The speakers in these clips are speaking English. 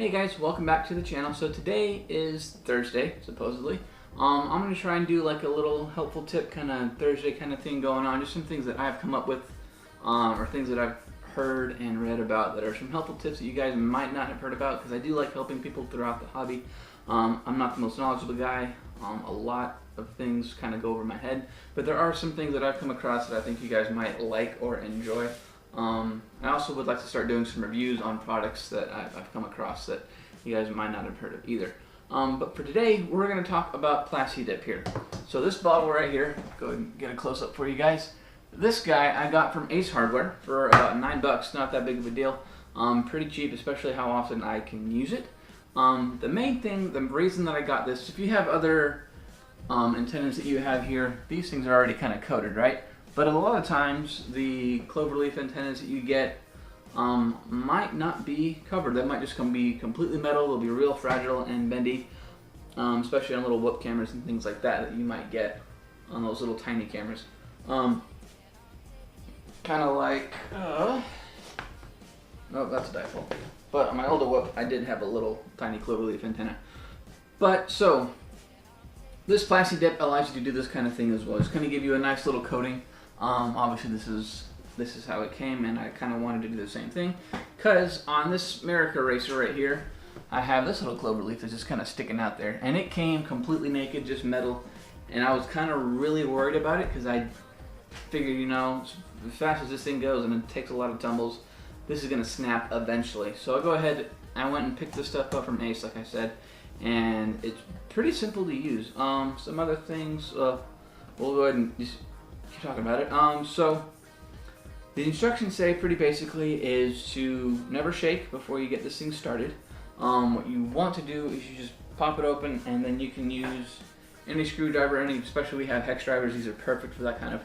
Hey guys, welcome back to the channel. So today is Thursday, supposedly. I'm going to try and do like a little helpful tip kind of Thursday kind of thing going on. Just some things that I've come up with or things that I've heard and read about that are some helpful tips that you guys might not have heard about, because I do like helping people throughout the hobby. I'm not the most knowledgeable guy. A lot of things kind of go over my head, but there are some things that I've come across that I think you guys might like or enjoy. I also would like to start doing some reviews on products that I've come across that you guys might not have heard of either. But for today, we're going to talk about Plasti dip here. So this bottle right here, go ahead and get a close-up for you guys. This guy I got from Ace Hardware for about $9, not that big of a deal. Pretty cheap, especially how often I can use it. The main thing, the reason that I got this, if you have other antennas that you have here, these things are already kind of coated, right? But a lot of times, the cloverleaf antennas that you get might not be covered. They might just be completely metal. They'll be real fragile and bendy, especially on little whoop cameras and things like that you might get on those little tiny cameras. Kind of like, oh, that's a dipole. But on my older whoop, I did have a little tiny cloverleaf antenna. But so, this Plasti dip allows you to do this kind of thing as well. It's going to give you a nice little coating. Obviously this is how it came, and I kind of wanted to do the same thing, because on this America Racer right here, I have this little cloverleaf that's just kind of sticking out there, and it came completely naked, just metal, and I was kind of really worried about it, because I figured, you know, as fast as this thing goes and it takes a lot of tumbles, this is going to snap eventually. So I go ahead, I went and picked this stuff up from Ace, like I said, and it's pretty simple to use. Some other things, we'll go ahead and just keep talking about it. So the instructions say pretty basically is to never shake before you get this thing started. What you want to do is you just pop it open, and then you can use any screwdriver, especially we have hex drivers. These are perfect for that kind of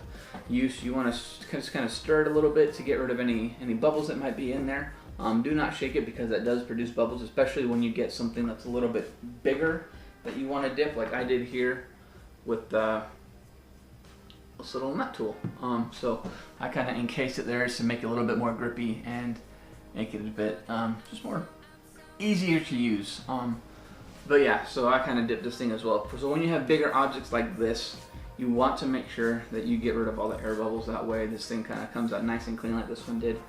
use. You want to just kind of stir it a little bit to get rid of any bubbles that might be in there. Do not shake it, because that does produce bubbles, especially when you get something that's a little bit bigger that you want to dip, like I did here with this little nut tool. So I kind of encased it there to make it a little bit more grippy and make it a bit just more easier to use. But yeah, so I kind of dipped this thing as well. So when you have bigger objects like this, you want to make sure that you get rid of all the air bubbles. That way this thing kind of comes out nice and clean like this one did.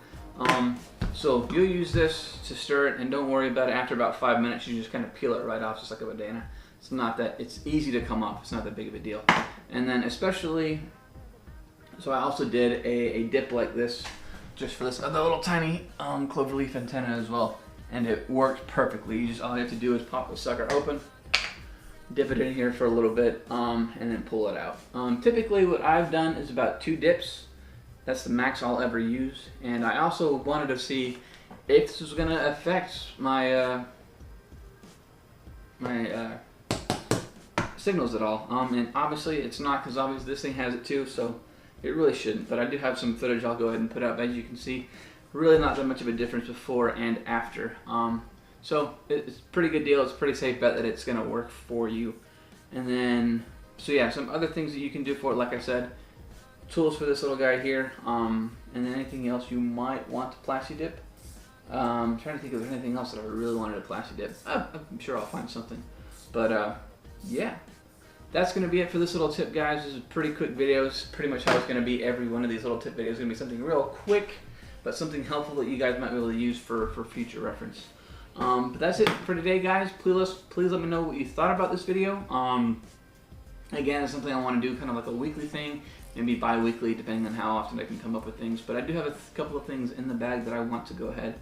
So you'll use this to stir it, and don't worry about it. After about 5 minutes, you just kind of peel it right off, just like a banana. It's not that, it's easy to come off. It's not that big of a deal. And then especially, so I also did a dip like this just for this other little tiny cloverleaf antenna as well, and it worked perfectly. You just, all you have to do is pop the sucker open, dip it in here for a little bit, and then pull it out. Typically what I've done is about 2 dips. That's the max I'll ever use. And I also wanted to see if this was going to affect my signals at all. And obviously it's not, because obviously this thing has it too, so it really shouldn't. But I do have some footage I'll go ahead and put up. As you can see, really not that much of a difference before and after. So it's a pretty good deal. It's a pretty safe bet that it's going to work for you. And then, so yeah, some other things that you can do for it, like I said, tools for this little guy here, and then anything else you might want to Plasti dip. I'm trying to think if there's anything else that I really wanted to Plasti dip. I'm sure I'll find something. But yeah, that's going to be it for this little tip, guys. This is a pretty quick video. It's pretty much how it's going to be. Every one of these little tip videos is going to be something real quick, but something helpful that you guys might be able to use for future reference. But that's it for today, guys. Please let me know what you thought about this video. Again, it's something I want to do kind of like a weekly thing, maybe bi-weekly, depending on how often I can come up with things. But I do have a couple of things in the bag that I want to go ahead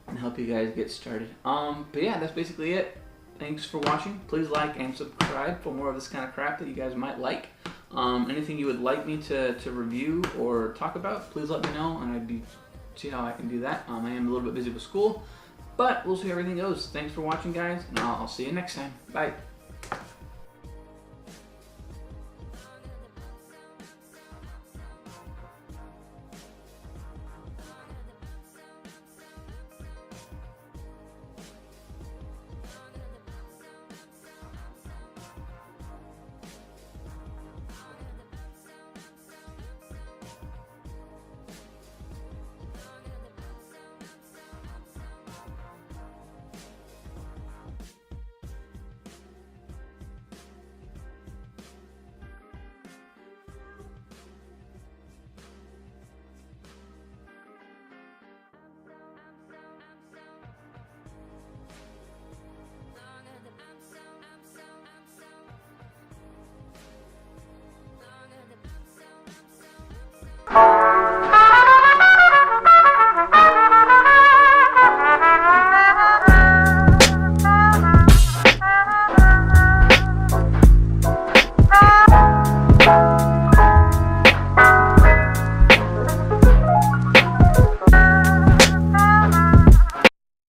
and help you guys get started. But yeah, that's basically it. Thanks for watching. Please like and subscribe for more of this kind of crap that you guys might like. Anything you would like me to review or talk about, please let me know, and I'd see how I can do that. I am a little bit busy with school, but we'll see how everything goes. Thanks for watching, guys, and I'll see you next time. Bye.